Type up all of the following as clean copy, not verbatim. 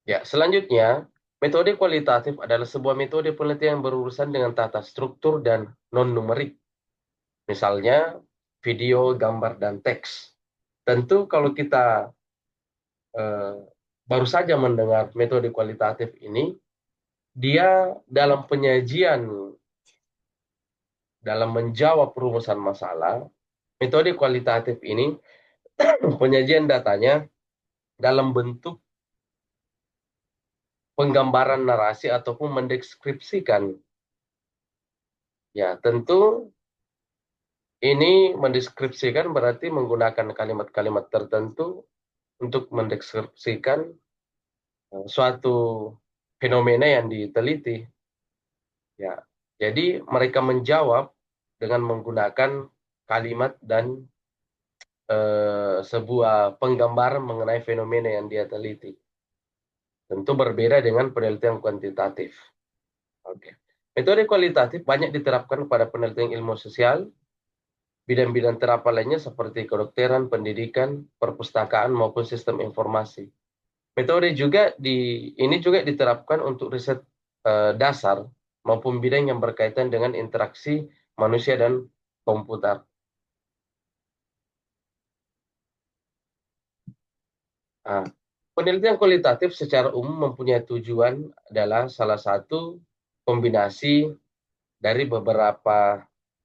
Ya, selanjutnya, metode kualitatif adalah sebuah metode penelitian yang berurusan dengan tata struktur dan non-numerik. Misalnya, video, gambar, dan teks. Tentu kalau kita eh, baru saja mendengar metode kualitatif ini, dia dalam penyajian, dalam menjawab perumusan masalah, metode kualitatif ini, penyajian datanya dalam bentuk penggambaran narasi ataupun mendeskripsikan. Ya, tentu ini mendeskripsikan berarti menggunakan kalimat-kalimat tertentu untuk mendeskripsikan suatu fenomena yang diteliti. Ya, jadi mereka menjawab dengan menggunakan kalimat dan sebuah penggambaran mengenai fenomena yang dia teliti. Tentu berbeda dengan penelitian kuantitatif. Oke. Metode kualitatif banyak diterapkan pada penelitian ilmu sosial, bidang-bidang terapan lainnya seperti kedokteran, pendidikan, perpustakaan maupun sistem informasi. Metode juga ini juga diterapkan untuk riset dasar maupun bidang yang berkaitan dengan interaksi manusia dan komputer. Nah, penelitian kualitatif secara umum mempunyai tujuan adalah salah satu kombinasi dari beberapa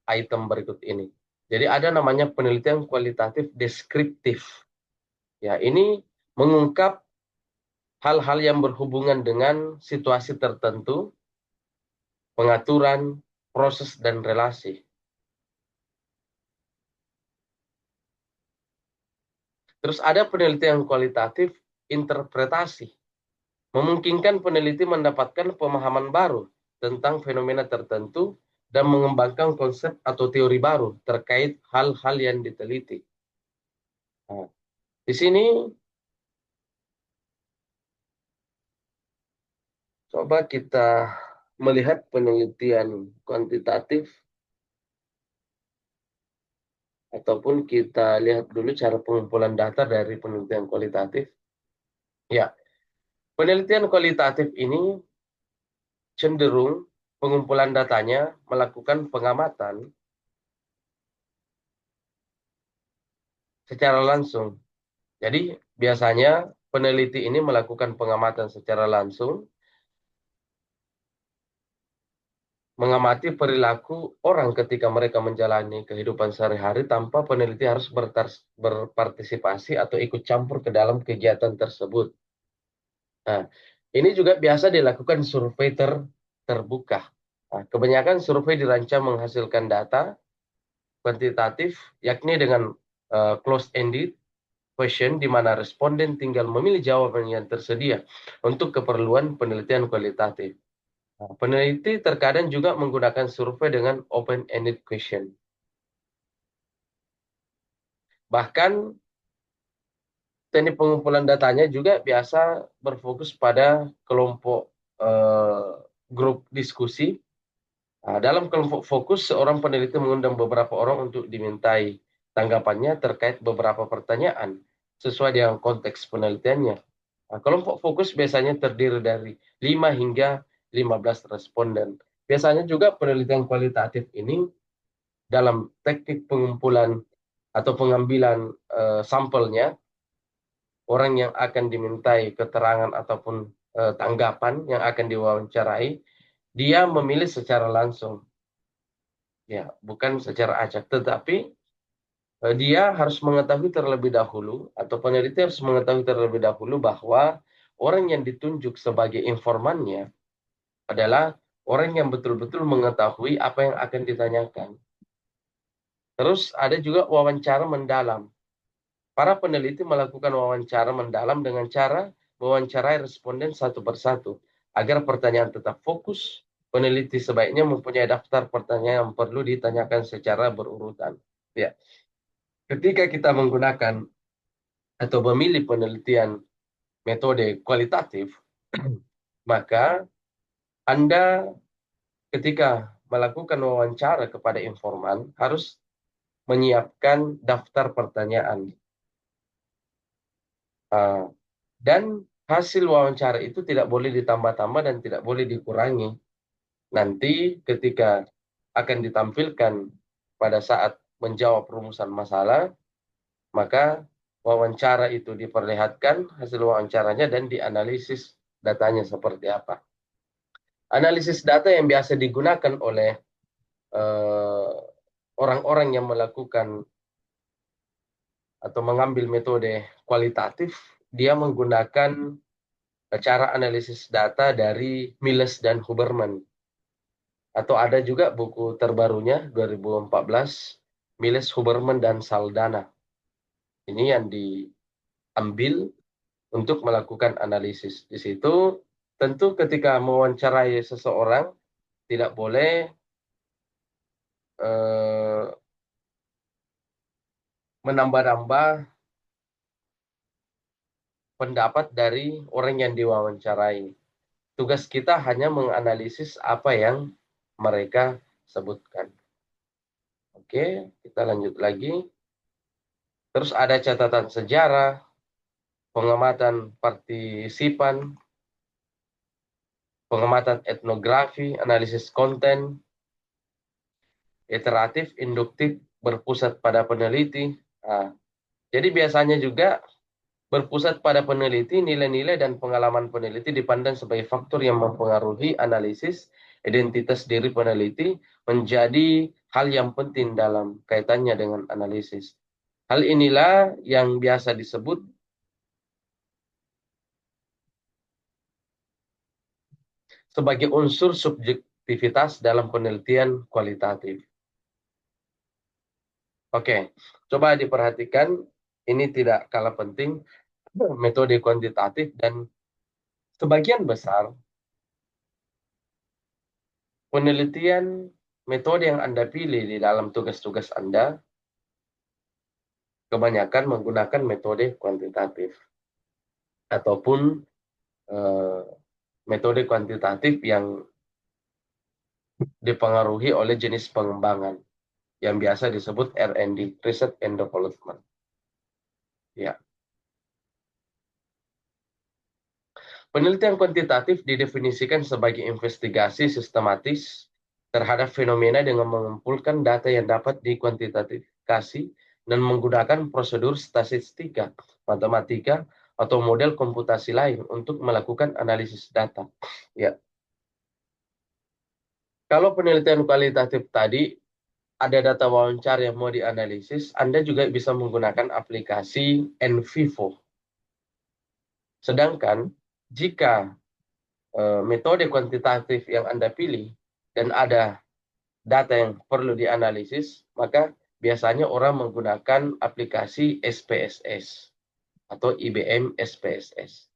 item berikut ini. Jadi ada namanya penelitian kualitatif deskriptif. Ya, ini mengungkap hal-hal yang berhubungan dengan situasi tertentu, pengaturan, proses, dan relasi. Terus ada penelitian kualitatif interpretasi. Memungkinkan peneliti mendapatkan pemahaman baru tentang fenomena tertentu dan mengembangkan konsep atau teori baru terkait hal-hal yang diteliti. Nah, di sini coba kita melihat penelitian kuantitatif ataupun kita lihat dulu cara pengumpulan data dari penelitian kualitatif. Ya, penelitian kualitatif ini cenderung pengumpulan datanya melakukan pengamatan secara langsung. Jadi biasanya peneliti ini melakukan pengamatan secara langsung, mengamati perilaku orang ketika mereka menjalani kehidupan sehari-hari tanpa peneliti harus berpartisipasi atau ikut campur ke dalam kegiatan tersebut. Nah, ini juga biasa dilakukan survei terbuka. Nah, kebanyakan survei dirancang menghasilkan data kuantitatif, yakni dengan closed-ended question di mana responden tinggal memilih jawaban yang tersedia untuk keperluan penelitian kualitatif. Nah, peneliti terkadang juga menggunakan survei dengan open-ended question. Bahkan teknik pengumpulan datanya juga biasa berfokus pada kelompok eh, grup diskusi. Nah, dalam kelompok fokus, seorang peneliti mengundang beberapa orang untuk dimintai tanggapannya terkait beberapa pertanyaan sesuai dengan konteks penelitiannya. Nah, kelompok fokus biasanya terdiri dari 5 hingga 15 responden. Biasanya juga penelitian kualitatif ini dalam teknik pengumpulan atau pengambilan sampelnya, orang yang akan dimintai keterangan ataupun tanggapan yang akan diwawancarai, dia memilih secara langsung. Ya, bukan secara acak, tetapi dia harus mengetahui terlebih dahulu atau peneliti harus mengetahui terlebih dahulu bahwa orang yang ditunjuk sebagai informannya adalah orang yang betul-betul mengetahui apa yang akan ditanyakan. Terus ada juga wawancara mendalam. Para peneliti melakukan wawancara mendalam dengan cara mewawancarai responden satu persatu. Agar pertanyaan tetap fokus, peneliti sebaiknya mempunyai daftar pertanyaan yang perlu ditanyakan secara berurutan. Ya, ketika kita menggunakan atau memilih penelitian metode kualitatif, maka Anda ketika melakukan wawancara kepada informan harus menyiapkan daftar pertanyaan. Uh, dan hasil wawancara itu tidak boleh ditambah-tambah dan tidak boleh dikurangi. Nanti ketika akan ditampilkan pada saat menjawab rumusan masalah, maka wawancara itu diperlihatkan hasil wawancaranya dan dianalisis datanya seperti apa. Analisis data yang biasa digunakan oleh eh, orang-orang yang melakukan atau mengambil metode kualitatif, dia menggunakan cara analisis data dari Miles dan Huberman. Atau ada juga buku terbarunya 2014, Miles, Huberman, dan Saldana. Ini yang diambil untuk melakukan analisis. Di situ tentu ketika mewawancarai seseorang tidak boleh eh, menambah-nambah pendapat dari orang yang diwawancarai. Tugas kita hanya menganalisis apa yang mereka sebutkan. Oke, kita lanjut lagi. Terus ada catatan sejarah, pengamatan partisipan, pengamatan etnografi, analisis konten, iteratif, induktif, berpusat pada peneliti. Nah, jadi biasanya juga berpusat pada peneliti, nilai-nilai dan pengalaman peneliti dipandang sebagai faktor yang mempengaruhi analisis identitas diri peneliti menjadi hal yang penting dalam kaitannya dengan analisis. Hal inilah yang biasa disebut sebagai unsur subjektivitas dalam penelitian kualitatif. Oke, coba diperhatikan, ini tidak kalah penting, metode kuantitatif dan sebagian besar penelitian metode yang Anda pilih di dalam tugas-tugas Anda kebanyakan menggunakan metode kuantitatif ataupun eh, metode kuantitatif yang dipengaruhi oleh jenis pengembangan yang biasa disebut R&D, Research and Development. Ya. Penelitian kuantitatif didefinisikan sebagai investigasi sistematis terhadap fenomena dengan mengumpulkan data yang dapat dikuantitafikasi dan menggunakan prosedur statistika, matematika, atau model komputasi lain untuk melakukan analisis data. Ya. Kalau penelitian kualitatif tadi ada data wawancara yang mau dianalisis, Anda juga bisa menggunakan aplikasi NVivo. Sedangkan jika metode kuantitatif yang Anda pilih dan ada data yang perlu dianalisis, maka biasanya orang menggunakan aplikasi SPSS atau IBM SPSS.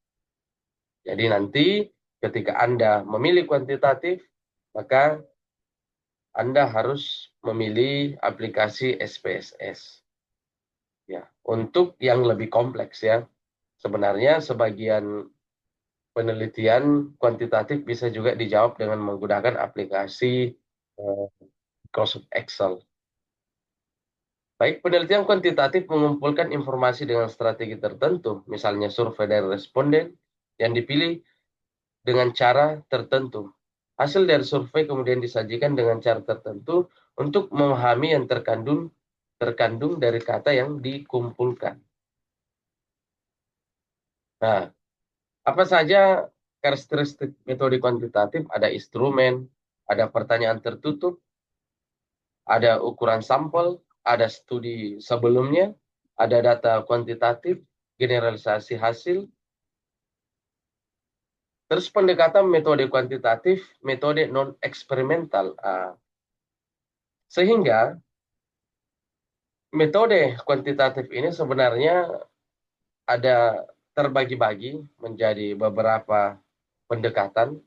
Jadi nanti ketika Anda memilih kuantitatif, maka Anda harus memilih aplikasi SPSS. Ya, untuk yang lebih kompleks ya. Sebenarnya sebagian penelitian kuantitatif bisa juga dijawab dengan menggunakan aplikasi Microsoft Excel. Baik, penelitian kuantitatif mengumpulkan informasi dengan strategi tertentu, misalnya survei dari responden yang dipilih dengan cara tertentu. Hasil dari survei kemudian disajikan dengan cara tertentu untuk memahami yang terkandung dari kata yang dikumpulkan. Nah, apa saja karakteristik metode kuantitatif? Ada instrumen, ada pertanyaan tertutup, ada ukuran sampel, ada studi sebelumnya, ada data kuantitatif, generalisasi hasil, terus pendekatan metode kuantitatif, metode non-eksperimental. Sehingga metode kuantitatif ini sebenarnya ada terbagi-bagi menjadi beberapa pendekatan.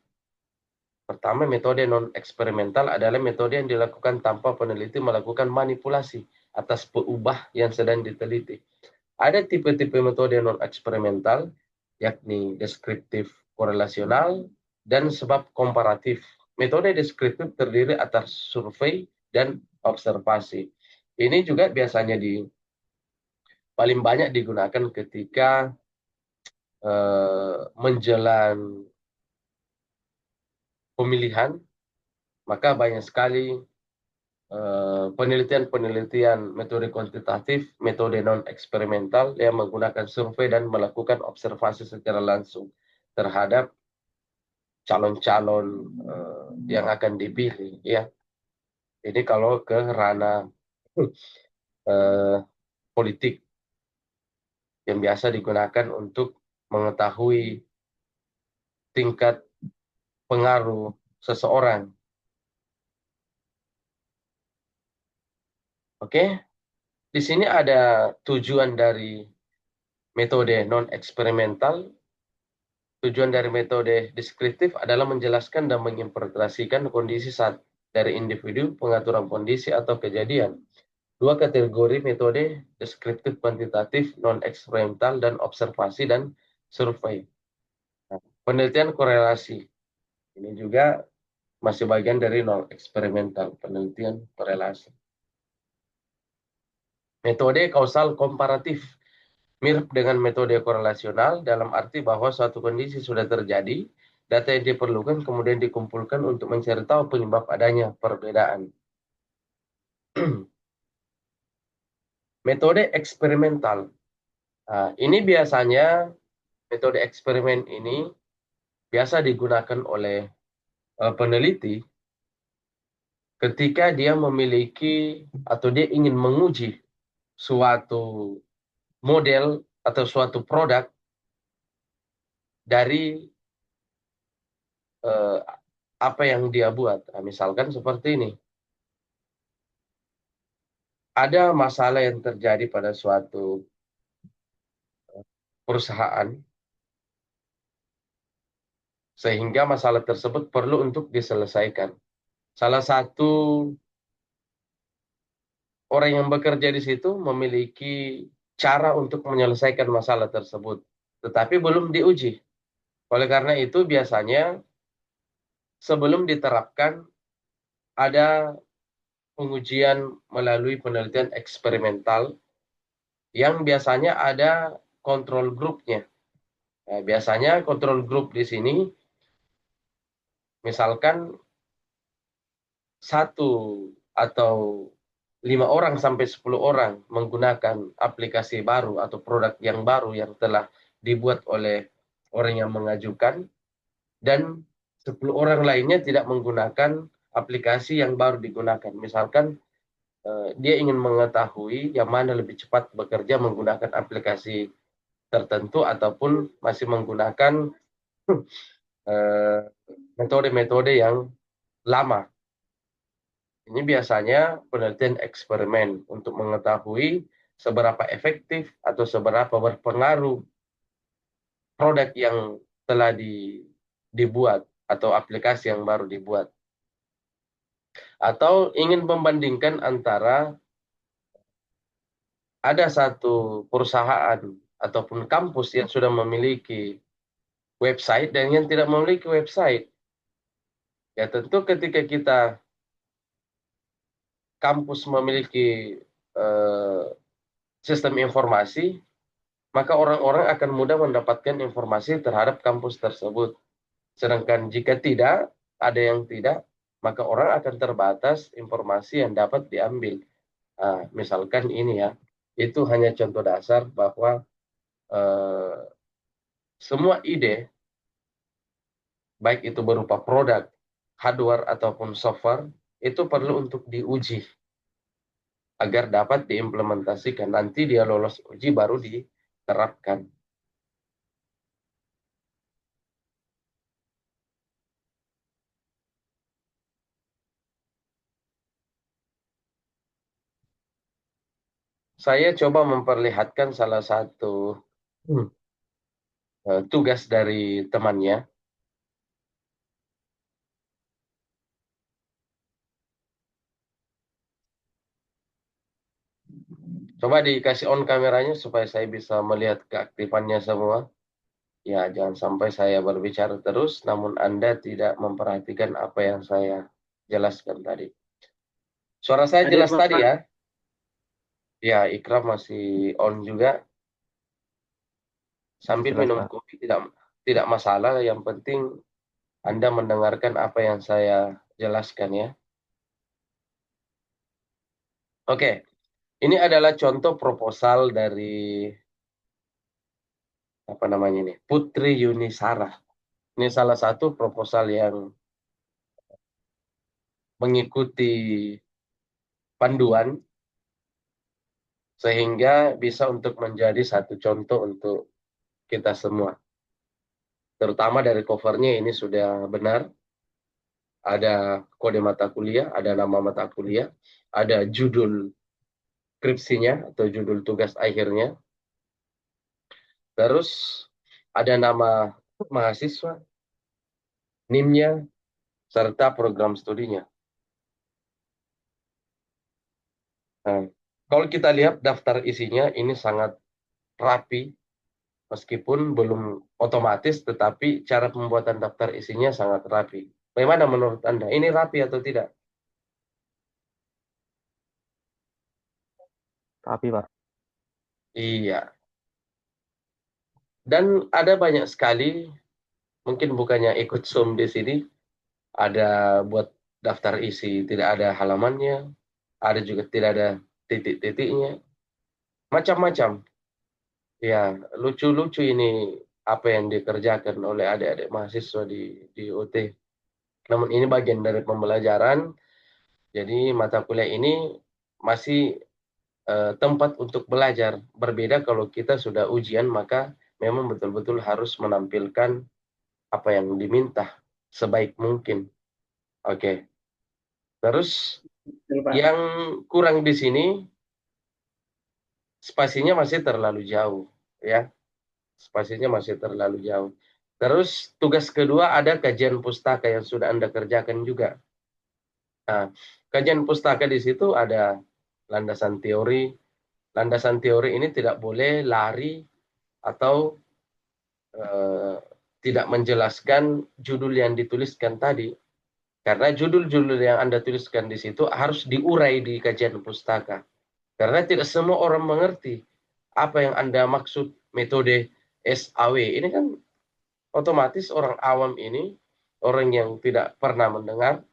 Pertama, metode non-eksperimental adalah metode yang dilakukan tanpa peneliti melakukan manipulasi atas peubah yang sedang diteliti. Ada tipe-tipe metode non-eksperimental, yakni deskriptif korelasional dan sebab komparatif. Metode deskriptif terdiri atas survei dan observasi. Ini juga biasanya paling banyak digunakan ketika menjelang pemilihan, maka banyak sekali penelitian-penelitian metode kuantitatif, metode non-eksperimental yang menggunakan survei dan melakukan observasi secara langsung terhadap calon-calon yang akan dipilih. Ya, ini kalau ke ranah eh, politik yang biasa digunakan untuk mengetahui tingkat pengaruh seseorang. Oke, di sini ada tujuan dari metode non-eksperimental. Tujuan dari metode deskriptif adalah menjelaskan dan menginterpretasikan kondisi saat dari individu, pengaturan kondisi atau kejadian. Dua kategori metode deskriptif kuantitatif, non-eksperimental, dan observasi dan survei. Nah, penelitian korelasi. Ini juga masih bagian dari non-eksperimental, penelitian korelasi. Metode kausal komparatif. Mirip dengan metode korelasional dalam arti bahwa suatu kondisi sudah terjadi, data yang diperlukan kemudian dikumpulkan untuk mencari tahu penyebab adanya perbedaan. Metode eksperimental. Nah, ini biasanya metode eksperimen ini biasa digunakan oleh peneliti ketika dia memiliki atau dia ingin menguji suatu model atau suatu produk dari eh, apa yang dia buat. Nah, misalkan seperti ini. Ada masalah yang terjadi pada suatu perusahaan, sehingga masalah tersebut perlu untuk diselesaikan. Salah satu orang yang bekerja di situ memiliki cara untuk menyelesaikan masalah tersebut, tetapi belum diuji. Oleh karena itu, biasanya sebelum diterapkan, ada pengujian melalui penelitian eksperimental yang biasanya ada kontrol grupnya. Nah, biasanya kontrol grup di sini, misalkan satu atau 5 orang sampai 10 orang menggunakan aplikasi baru atau produk yang baru yang telah dibuat oleh orang yang mengajukan, dan 10 orang lainnya tidak menggunakan aplikasi yang baru digunakan. Misalkan dia ingin mengetahui yang mana lebih cepat bekerja menggunakan aplikasi tertentu ataupun masih menggunakan eh, metode-metode yang lama. Ini biasanya penelitian eksperimen untuk mengetahui seberapa efektif atau seberapa berpengaruh produk yang telah dibuat atau aplikasi yang baru dibuat. Atau ingin membandingkan antara ada satu perusahaan ataupun kampus yang sudah memiliki website dan yang tidak memiliki website. Ya tentu ketika kita kampus memiliki eh, sistem informasi, maka orang-orang akan mudah mendapatkan informasi terhadap kampus tersebut. Sedangkan jika tidak, ada yang tidak, maka orang akan terbatas informasi yang dapat diambil. Nah, misalkan ini ya, itu hanya contoh dasar bahwa eh, semua ide, baik itu berupa produk, hardware, ataupun software, itu perlu untuk diuji agar dapat diimplementasikan. Nanti dia lolos uji baru diterapkan. Saya coba memperlihatkan salah satu hmm, tugas dari temannya. Coba dikasih on kameranya supaya saya bisa melihat keaktifannya semua. Ya, jangan sampai saya berbicara terus, namun Anda tidak memperhatikan apa yang saya jelaskan tadi. Suara saya Hadir jelas tadi ya? Pak. Ya, Ikram masih on juga. sambil Jelas, minum Pak. kopi tidak tidak masalah. Yang penting Anda mendengarkan apa yang saya jelaskan ya. Oke, ini adalah contoh proposal dari apa namanya ini, Putri Yunisara. Ini salah satu proposal yang mengikuti panduan sehingga bisa untuk menjadi satu contoh untuk kita semua. Terutama dari covernya ini sudah benar, ada kode mata kuliah, ada nama mata kuliah, ada judul skripsinya atau judul tugas akhirnya, terus ada nama mahasiswa, NIM-nya, serta program studinya. Nah, kalau kita lihat daftar isinya ini sangat rapi, meskipun belum otomatis, tetapi cara pembuatan daftar isinya sangat rapi. Bagaimana menurut Anda? Ini rapi atau tidak? Rapi, Pak. Iya. Dan ada banyak sekali, mungkin bukannya ikut Zoom di sini, ada buat daftar isi tidak ada halamannya, ada juga tidak ada titik-titiknya, macam-macam. Ya, lucu-lucu ini apa yang dikerjakan oleh adik-adik mahasiswa di UT. Namun ini bagian dari pembelajaran, jadi mata kuliah ini masih tempat untuk belajar. Berbeda kalau kita sudah ujian, maka memang betul-betul harus menampilkan apa yang diminta sebaik mungkin. Oke, terus Betul, Pak. yang kurang di sini spasinya masih terlalu jauh, ya. Spasinya masih terlalu jauh. Terus tugas kedua ada kajian pustaka yang sudah Anda kerjakan juga. Nah, kajian pustaka di situ ada landasan teori. Landasan teori ini tidak boleh lari atau eh, tidak menjelaskan judul yang dituliskan tadi. Karena judul-judul yang Anda tuliskan di situ harus diurai di kajian pustaka. Karena tidak semua orang mengerti apa yang Anda maksud metode SAW. Ini kan otomatis orang awam ini, orang yang tidak pernah mendengar,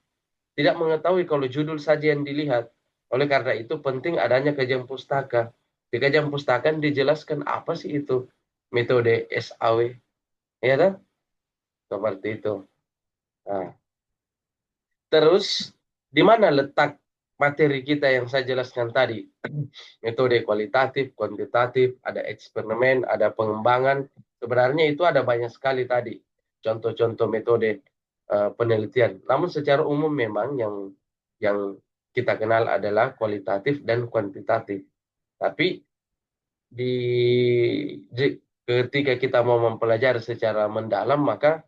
tidak mengetahui kalau judul saja yang dilihat. Oleh karena itu penting adanya kajian pustaka. Di kajian pustaka dijelaskan apa sih itu metode SAW. Ya kan? Seperti itu. Nah, terus di mana letak materi kita yang saya jelaskan tadi? Metode kualitatif, kuantitatif, ada eksperimen, ada pengembangan. Sebenarnya itu ada banyak sekali tadi contoh-contoh metode penelitian. Namun secara umum memang yang kita kenal adalah kualitatif dan kuantitatif. Tapi ketika kita mau mempelajari secara mendalam, maka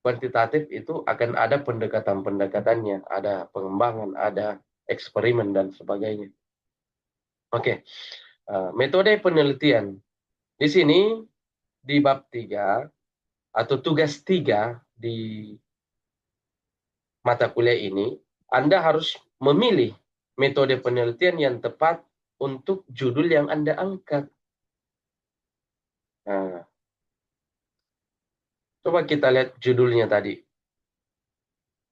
kuantitatif itu akan ada pendekatan-pendekatannya, ada pengembangan, ada eksperimen dan sebagainya. Oke, metode penelitian. Di sini di bab 3 atau tugas 3 di mata kuliah ini, Anda harus memilih metode penelitian yang tepat untuk judul yang Anda angkat. Nah, coba kita lihat judulnya tadi.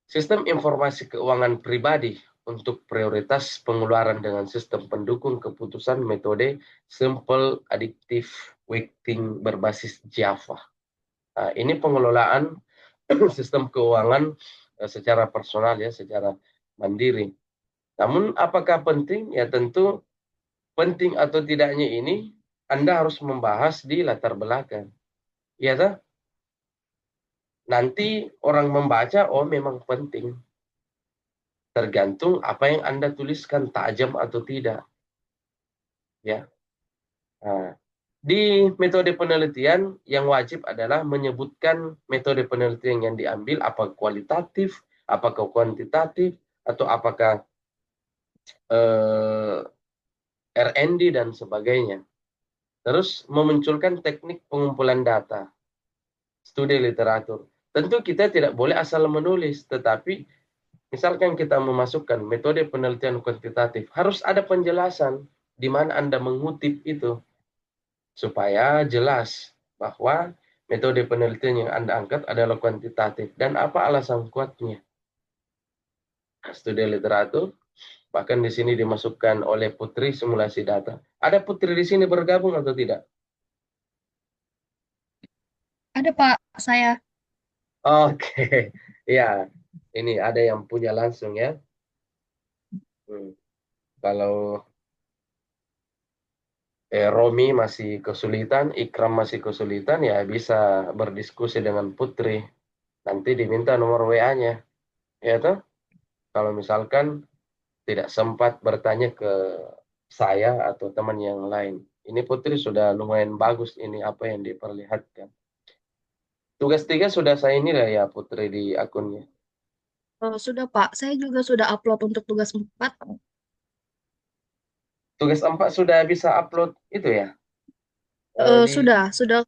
Sistem informasi keuangan pribadi untuk prioritas pengeluaran dengan sistem pendukung keputusan metode simple additive weighting berbasis Java. Nah, ini pengelolaan sistem keuangan secara personal ya, secara mandiri. Namun apakah penting? Ya tentu penting atau tidaknya ini Anda harus membahas di latar belakang. Ya toh? Nanti orang membaca, oh memang penting. Tergantung apa yang Anda tuliskan tajam atau tidak. Ya. Nah, di metode penelitian yang wajib adalah menyebutkan metode penelitian yang diambil, apa kualitatif, apakah kuantitatif, atau apakah eh, R&D dan sebagainya. Terus memunculkan teknik pengumpulan data, studi literatur. Tentu kita tidak boleh asal menulis, tetapi misalkan kita memasukkan metode penelitian kuantitatif, harus ada penjelasan di mana Anda mengutip itu supaya jelas bahwa metode penelitian yang Anda angkat adalah kuantitatif dan apa alasan kuatnya. Studi literatur, bahkan di sini dimasukkan oleh Putri simulasi data. Ada Putri di sini bergabung atau tidak? Ada Pak, saya. Oke, ya, ini ada yang punya langsung ya. Hmm. Kalau Romi masih kesulitan, Ikram masih kesulitan, ya bisa berdiskusi dengan Putri. Nanti diminta nomor WA-nya, ya toh? Kalau misalkan tidak sempat bertanya ke saya atau teman yang lain. Ini Putri sudah lumayan bagus ini apa yang diperlihatkan. Tugas 3 sudah saya nilai ya Putri di akunnya. Sudah Pak, saya juga sudah upload untuk tugas 4. Tugas 4 sudah bisa upload itu ya. Di Sudah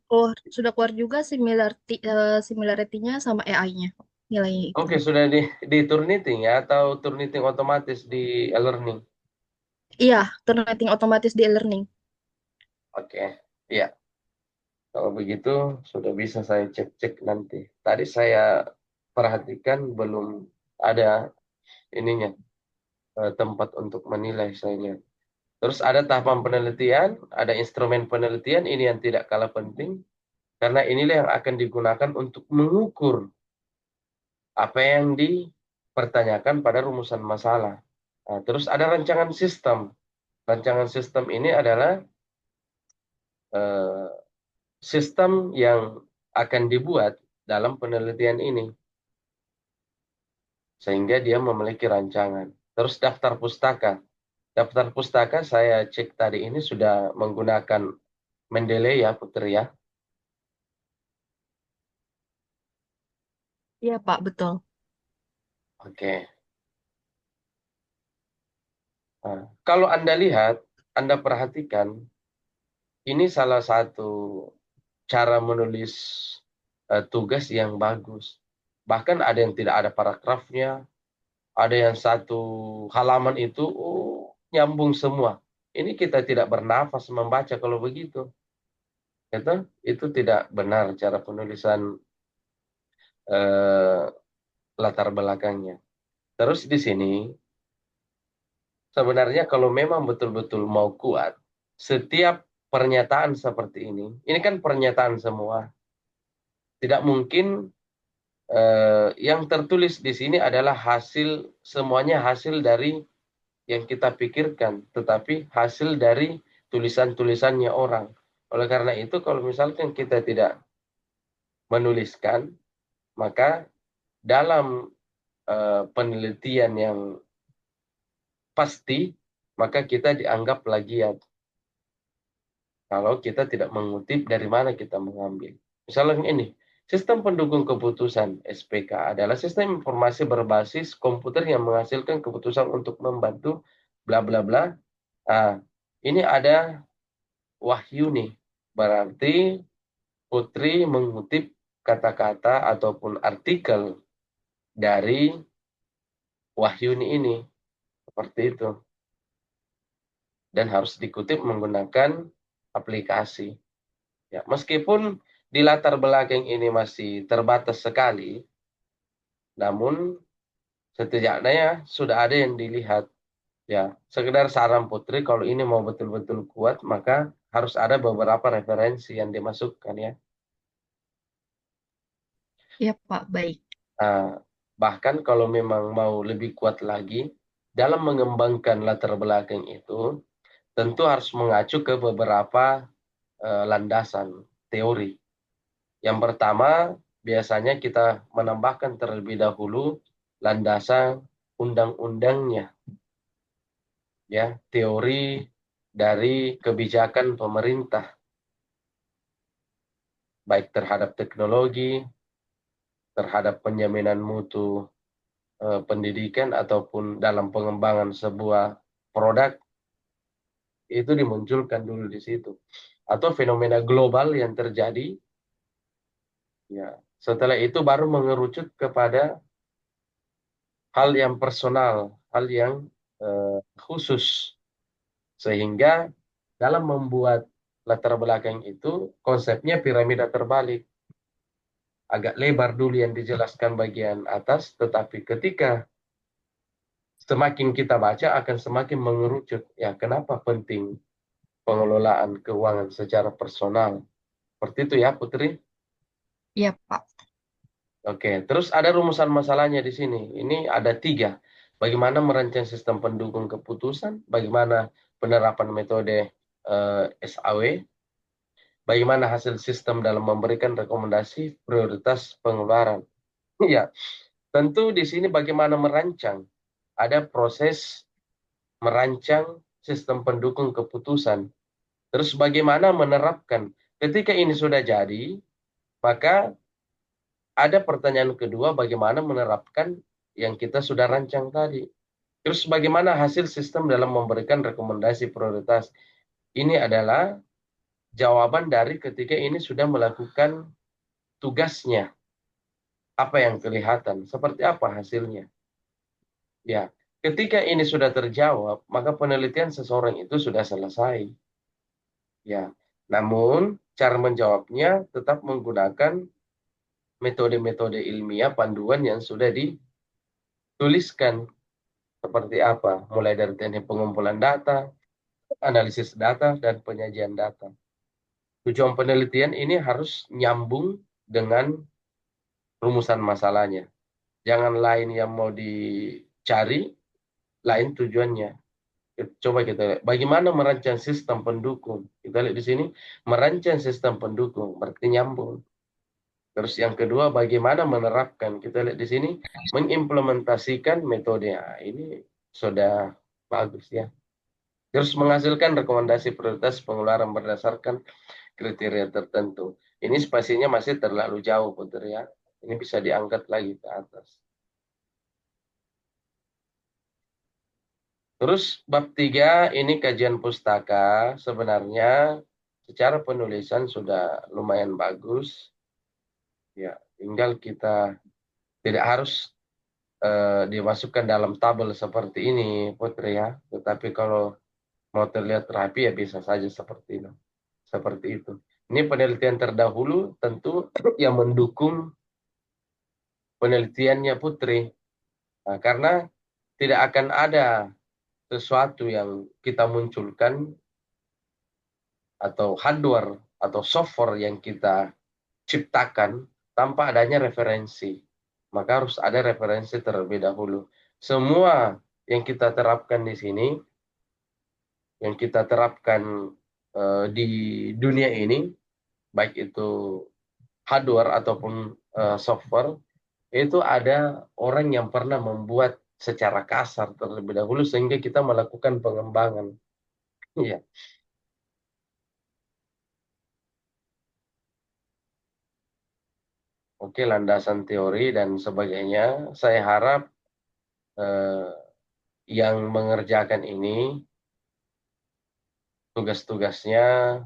keluar juga similarity-nya sama AI-nya, nilainya itu. Oke, sudah di Turnitin ya atau Turnitin otomatis di e-learning. Iya, ternating otomatis di e-learning. Oke. Ya, kalau begitu sudah bisa saya cek-cek nanti. Tadi saya perhatikan belum ada ininya tempat untuk menilai saya lihat. Terus ada tahapan penelitian, ada instrumen penelitian, ini yang tidak kalah penting karena inilah yang akan digunakan untuk mengukur apa yang dipertanyakan pada rumusan masalah. Nah, terus ada rancangan sistem. Rancangan sistem ini adalah eh, sistem yang akan dibuat dalam penelitian ini, sehingga dia memiliki rancangan. Terus daftar pustaka. Daftar pustaka saya cek tadi ini sudah menggunakan Mendeley ya Putri ya. Iya Pak, betul. Oke. Nah, kalau Anda lihat, Anda perhatikan, ini salah satu cara menulis tugas yang bagus. Bahkan ada yang tidak ada paragrafnya, ada yang satu halaman itu nyambung semua. Ini kita tidak bernafas membaca kalau begitu. Itu tidak benar cara penulisan eh, latar belakangnya. Terus di sini sebenarnya kalau memang betul-betul mau kuat, setiap pernyataan seperti ini kan pernyataan semua. Tidak mungkin yang tertulis di sini adalah hasil, semuanya hasil dari yang kita pikirkan, tetapi hasil dari tulisan-tulisannya orang. Oleh karena itu, kalau misalkan kita tidak menuliskan, maka dalam penelitian yang pasti, maka kita dianggap plagiat. Kalau kita tidak mengutip dari mana kita mengambil. Misalnya ini, sistem pendukung keputusan SPK adalah sistem informasi berbasis komputer yang menghasilkan keputusan untuk membantu bla bla bla. Ah, ini ada Wahyu nih. Berarti Putri mengutip kata-kata ataupun artikel dari Wahyuni ini. Seperti itu. Dan harus dikutip menggunakan aplikasi. Ya, meskipun di latar belakang ini masih terbatas sekali, namun setidaknya sudah ada yang dilihat. Ya, sekedar saran Putri, kalau ini mau betul-betul kuat, maka harus ada beberapa referensi yang dimasukkan ya. Iya Pak, baik. Nah, bahkan kalau memang mau lebih kuat lagi, dalam mengembangkan latar belakang itu, tentu harus mengacu ke beberapa landasan teori. Yang pertama, biasanya kita menambahkan terlebih dahulu landasan undang-undangnya, ya, teori dari kebijakan pemerintah, baik terhadap teknologi, terhadap penjaminan mutu pendidikan ataupun dalam pengembangan sebuah produk itu dimunculkan dulu di situ. Atau fenomena global yang terjadi, ya. Setelah itu baru mengerucut kepada hal yang personal, hal yang khusus. Sehingga dalam membuat latar belakang itu konsepnya piramida terbalik. Agak lebar dulu yang dijelaskan bagian atas, tetapi ketika semakin kita baca akan semakin mengerucut. Ya, kenapa penting pengelolaan keuangan secara personal? Seperti itu ya, Putri. Iya, Pak. Oke, terus ada rumusan masalahnya di sini. Ini ada tiga. Bagaimana merancang sistem pendukung keputusan, bagaimana penerapan metode SAW, bagaimana hasil sistem dalam memberikan rekomendasi prioritas pengeluaran. Ya, tentu di sini bagaimana merancang. Ada proses merancang sistem pendukung keputusan. Terus bagaimana menerapkan. Ketika ini sudah jadi, maka ada pertanyaan kedua, bagaimana menerapkan yang kita sudah rancang tadi. Terus bagaimana hasil sistem dalam memberikan rekomendasi prioritas. Ini adalah jawaban dari ketika ini sudah melakukan tugasnya. Apa yang kelihatan, seperti apa hasilnya. Ya, ketika ini sudah terjawab, maka penelitian seseorang itu sudah selesai. Ya, namun cara menjawabnya tetap menggunakan metode-metode ilmiah panduan yang sudah dituliskan seperti apa, mulai dari teknik pengumpulan data, analisis data, dan penyajian data. Tujuan penelitian ini harus nyambung dengan rumusan masalahnya. Jangan lain yang mau dicari, lain tujuannya. Coba kita lihat, bagaimana merancang sistem pendukung. Kita lihat di sini, merancang sistem pendukung, berarti nyambung. Terus yang kedua, bagaimana menerapkan. Kita lihat di sini, mengimplementasikan metode. Nah, ini sudah bagus ya. Terus menghasilkan rekomendasi prioritas pengeluaran berdasarkan kriteria tertentu. Ini spasinya masih terlalu jauh, Putri ya. Ini bisa diangkat lagi ke atas. Terus bab 3 ini kajian pustaka. Sebenarnya secara penulisan sudah lumayan bagus. Ya, tinggal kita tidak harus dimasukkan dalam tabel seperti ini, Putri ya. Tetapi kalau mau terlihat rapi ya bisa saja seperti itu. Seperti itu. Ini penelitian terdahulu tentu yang mendukung penelitiannya Putri. Nah, karena tidak akan ada sesuatu yang kita munculkan atau hardware atau software yang kita ciptakan tanpa adanya referensi. Maka harus ada referensi terlebih dahulu. Semua yang kita terapkan di sini, yang kita terapkan di dunia ini, baik itu hardware ataupun software, itu ada orang yang pernah membuat secara kasar terlebih dahulu sehingga kita melakukan pengembangan. Iya, oke, landasan teori dan sebagainya. Saya harap eh, yang mengerjakan ini tugas-tugasnya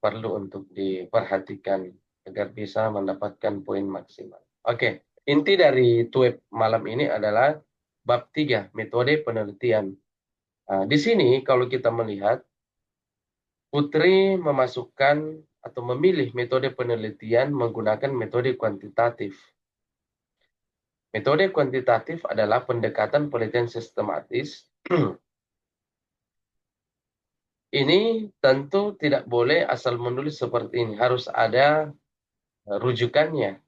perlu untuk diperhatikan agar bisa mendapatkan poin maksimal. Oke, inti dari TWIP malam ini adalah bab 3, metode penelitian. Nah, di sini kalau kita melihat, Putri memasukkan atau memilih metode penelitian menggunakan metode kuantitatif. Metode kuantitatif adalah pendekatan penelitian sistematis. Ini tentu tidak boleh asal menulis seperti ini. Harus ada rujukannya.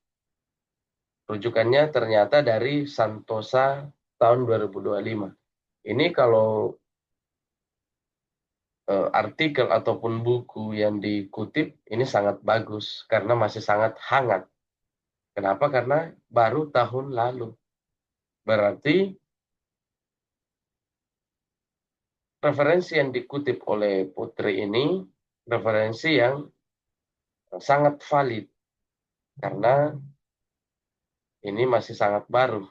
Rujukannya ternyata dari Santosa tahun 2025. Ini kalau artikel ataupun buku yang dikutip ini sangat bagus karena masih sangat hangat. Kenapa? Karena baru tahun lalu. Berarti referensi yang dikutip oleh Putri ini referensi yang sangat valid karena ini masih sangat baru.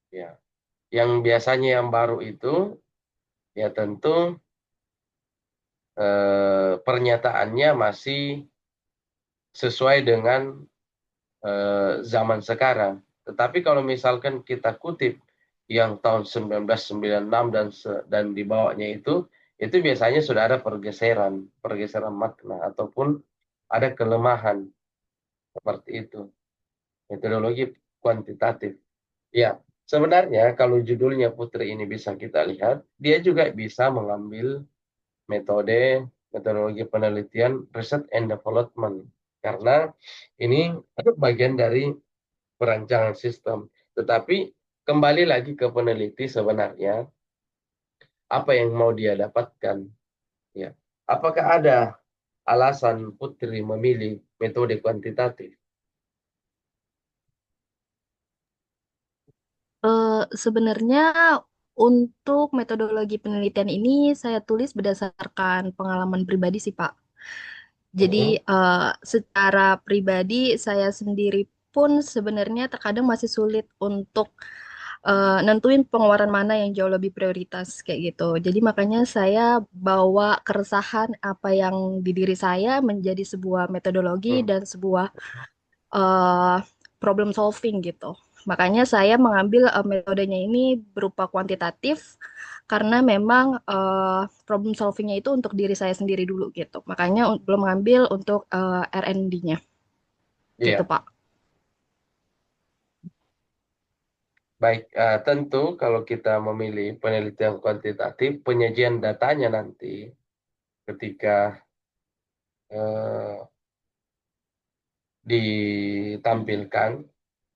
Ya, yang biasanya yang baru itu ya tentu pernyataannya masih sesuai dengan zaman sekarang. Tetapi kalau misalkan kita kutip yang tahun 1996 dan di bawahnya itu biasanya sudah ada pergeseran, pergeseran makna ataupun ada kelemahan seperti itu. Metodologi kuantitatif. Ya, sebenarnya kalau judulnya Putri ini bisa kita lihat, dia juga bisa mengambil metode metodologi penelitian research and development karena ini bagian dari perancangan sistem. Tetapi kembali lagi ke peneliti sebenarnya apa yang mau dia dapatkan, ya. Apakah ada alasan Putri memilih metode kuantitatif? Sebenarnya untuk metodologi penelitian ini saya tulis berdasarkan pengalaman pribadi sih Pak. Jadi Mm-mm. secara pribadi saya sendiri pun sebenarnya terkadang masih sulit untuk nentuin pengeluaran mana yang jauh lebih prioritas kayak gitu. Jadi makanya saya bawa keresahan apa yang di diri saya menjadi sebuah metodologi Hmm. dan sebuah eh, problem solving gitu. Makanya saya mengambil metodenya ini berupa kuantitatif karena memang problem solvingnya itu untuk diri saya sendiri dulu gitu. Makanya belum mengambil untuk R&D-nya gitu Iya, Pak. baik. Tentu kalau kita memilih penelitian kuantitatif, penyajian datanya nanti ketika eh, ditampilkan,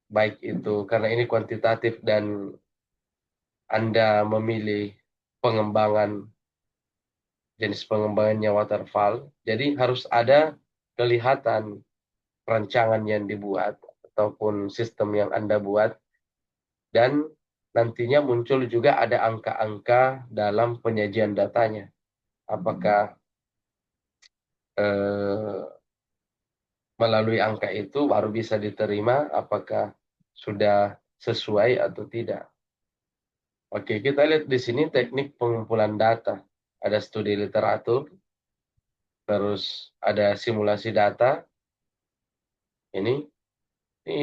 baik itu karena ini kuantitatif dan Anda memilih pengembangan jenis pengembangannya waterfall, jadi harus ada kelihatan rancangan yang dibuat ataupun sistem yang Anda buat dan nantinya muncul juga ada angka-angka dalam penyajian datanya. Apakah eh, melalui angka itu baru bisa diterima apakah sudah sesuai atau tidak. Oke, kita lihat di sini teknik pengumpulan data. Ada studi literatur, terus ada simulasi data. Ini ini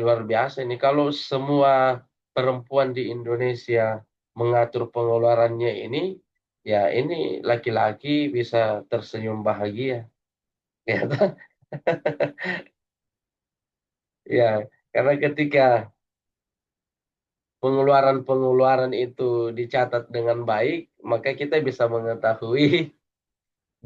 luar biasa ini. Kalau semua perempuan di Indonesia mengatur pengeluarannya ini, ya ini laki-laki bisa tersenyum bahagia. Ya, ya, karena ketika pengeluaran-pengeluaran itu dicatat dengan baik, maka kita bisa mengetahui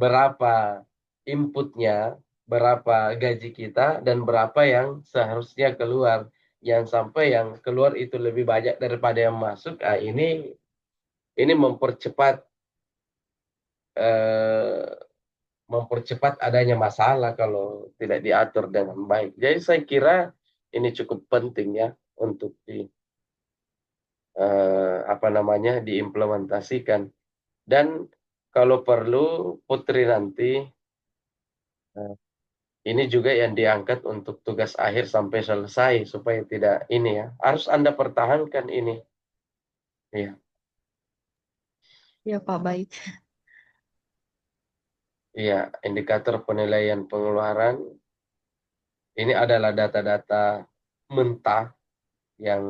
berapa inputnya, berapa gaji kita, dan berapa yang seharusnya keluar. Yang sampai yang keluar itu lebih banyak daripada yang masuk, ini eh, mempercepat adanya masalah kalau tidak diatur dengan baik. Jadi saya kira ini cukup penting ya untuk apa namanya diimplementasikan. Dan kalau perlu Putri nanti eh, ini juga yang diangkat untuk tugas akhir sampai selesai supaya tidak ini ya. Harus Anda pertahankan ini. Iya, Ya Pak, baik. iya, indikator penilaian pengeluaran ini adalah data-data mentah yang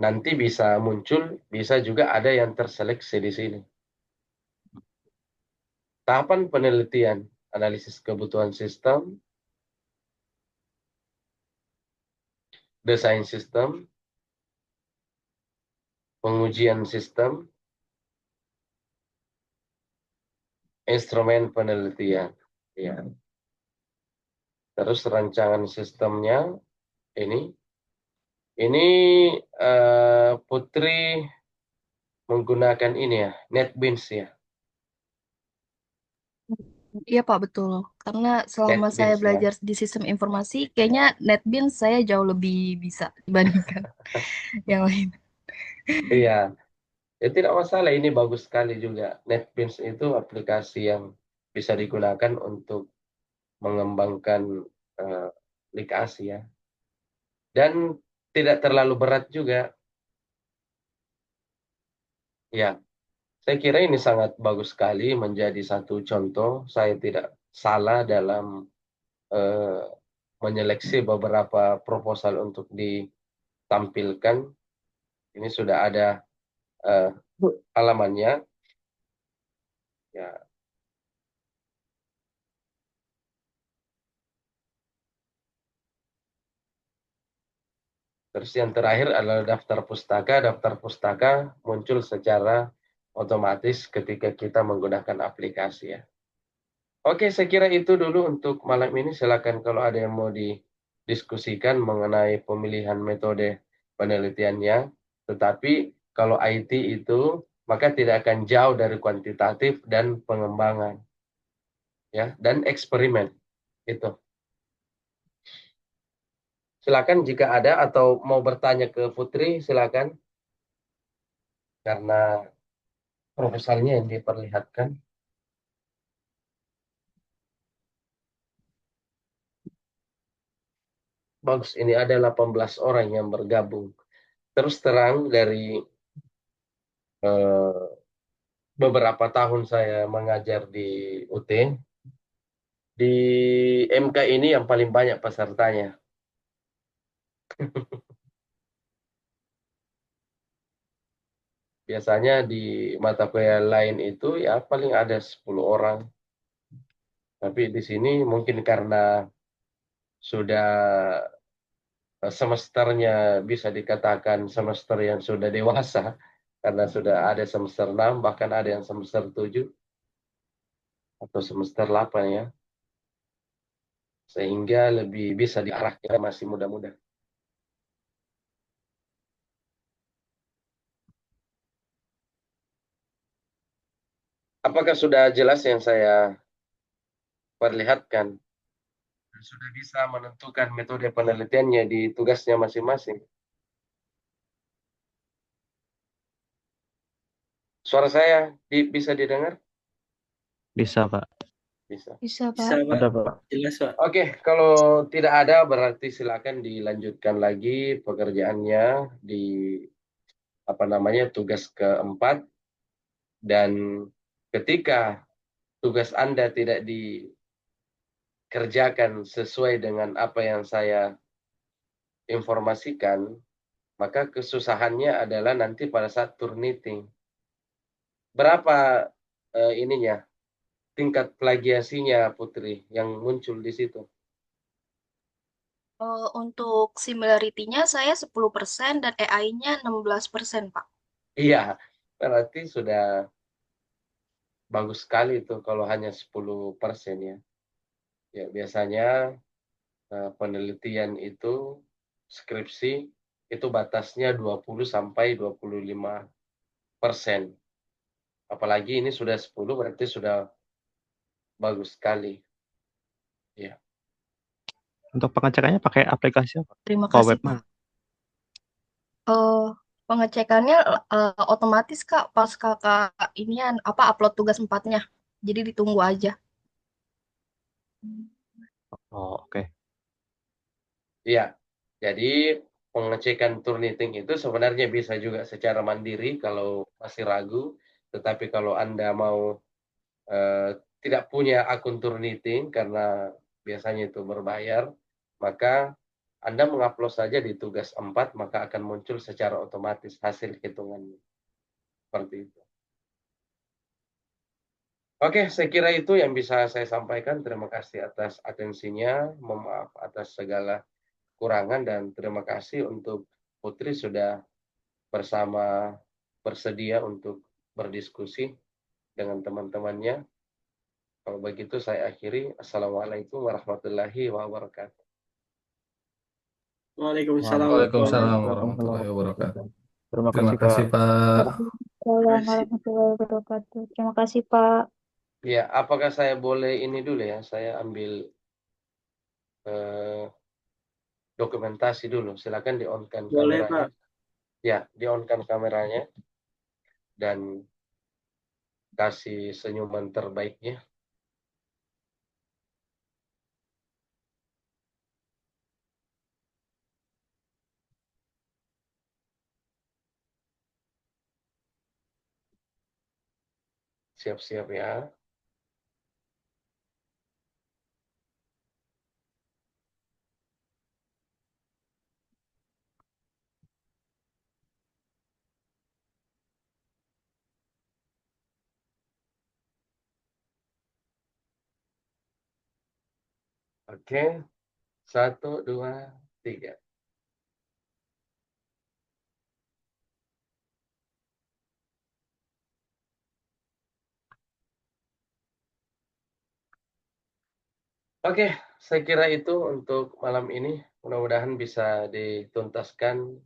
nanti bisa muncul, bisa juga ada yang terseleksi di sini. Tahapan penelitian, analisis kebutuhan sistem, desain sistem, pengujian sistem, instrumen penelitian. Ya. Terus rancangan sistemnya ini ini Putri menggunakan ini ya, NetBeans ya, Iya Pak, betul. Karena selama saya NetBeans ya. belajar di sistem informasi, kayaknya NetBeans saya jauh lebih bisa dibandingkan yang lain. Iya, ya tidak masalah. Ini bagus sekali juga. NetBeans itu aplikasi yang bisa digunakan untuk mengembangkan eh, aplikasi ya. Dan tidak terlalu berat juga. Ya, saya kira ini sangat bagus sekali menjadi satu contoh. Saya tidak salah dalam eh, menyeleksi beberapa proposal untuk ditampilkan. Ini sudah ada eh, halamannya. Ya, terus yang terakhir adalah daftar pustaka. Daftar pustaka muncul secara otomatis ketika kita menggunakan aplikasi ya. Oke, saya kira itu dulu untuk malam ini. Silakan kalau ada yang mau didiskusikan mengenai pemilihan metode penelitiannya. Tetapi kalau IT itu maka tidak akan jauh dari kuantitatif dan pengembangan ya dan eksperimen itu. Silakan jika ada atau mau bertanya ke Putri silakan karena proposalnya yang diperlihatkan. Bagus, ini ada 18 orang yang bergabung. Terus terang dari eh, beberapa tahun saya mengajar di UT, di MK ini yang paling banyak pesertanya. Biasanya di mata kuliah lain itu ya paling ada 10 orang. Tapi di sini mungkin karena sudah semesternya bisa dikatakan semester yang sudah dewasa, karena sudah ada semester 6 bahkan ada yang semester 7 atau semester 8 ya, sehingga lebih bisa diarahkan masih muda-muda. Apakah sudah jelas yang saya perlihatkan? Sudah bisa menentukan metode penelitiannya di tugasnya masing-masing. Suara saya bisa didengar? Bisa, Pak. Bisa. Bisa, Bisa, Pak. Pak. Ada, Pak. Jelas, Pak. Oke, kalau tidak ada berarti silakan dilanjutkan lagi pekerjaannya di apa namanya tugas keempat dan ketika tugas Anda tidak dikerjakan sesuai dengan apa yang saya informasikan, maka kesusahannya adalah nanti pada saat turnitin. Berapa ininya tingkat plagiasinya Putri yang muncul di situ? Untuk similarity-nya saya 10% dan AI-nya 16%, Pak. Iya, berarti sudah bagus sekali itu kalau hanya 10% ya. Ya, biasanya penelitian itu skripsi itu batasnya 20 sampai 25%. Apalagi ini sudah 10 berarti sudah bagus sekali. Ya. Untuk pengecekannya pakai aplikasi apa? Terima Oh, kasih, Pak. Webman. Eh, Pengecekannya otomatis, Kak, pas Kakak inian apa upload tugas empatnya. Jadi ditunggu aja. Oh, oke. Iya, jadi pengecekan Turnitin itu sebenarnya bisa juga secara mandiri kalau masih ragu, tetapi kalau Anda mau eh, tidak punya akun Turnitin karena biasanya itu berbayar, maka Anda mengupload saja di tugas 4 maka akan muncul secara otomatis hasil hitungannya. Seperti itu. Oke, saya kira itu yang bisa saya sampaikan. Terima kasih atas atensinya. Mohon maaf atas segala kurangan dan terima kasih untuk Putri sudah bersama bersedia untuk berdiskusi dengan teman-temannya. Kalau begitu saya akhiri. Assalamualaikum warahmatullahi wabarakatuh. Waalaikumsalam warahmatullahi Waalaikumsalam wabarakatuh. warahmatullahi wabarakatuh. Terima Terima kasih, Pak. kasih, Pak. Waalaikumsalam warahmatullahi wabarakatuh. Terima kasih, Pak. Ya, apakah saya boleh ini dulu ya? Saya ambil eh, dokumentasi dulu. Silakan di-on-kan Boleh, kameranya. Pak. Ya, di-on-kan kameranya dan kasih senyuman terbaiknya. Siap-siap ya. Oke, 1, 2, 3. Oke, saya kira itu untuk malam ini. Mudah-mudahan bisa dituntaskan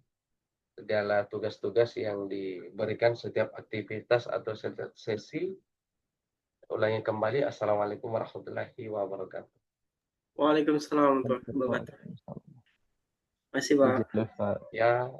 segala tugas-tugas yang diberikan setiap aktivitas atau setiap sesi. Ulangi kembali. Assalamualaikum warahmatullahi wabarakatuh. Waalaikumsalam warahmatullahi wabarakatuh. Masih, Pak. Izin daftar. Ya.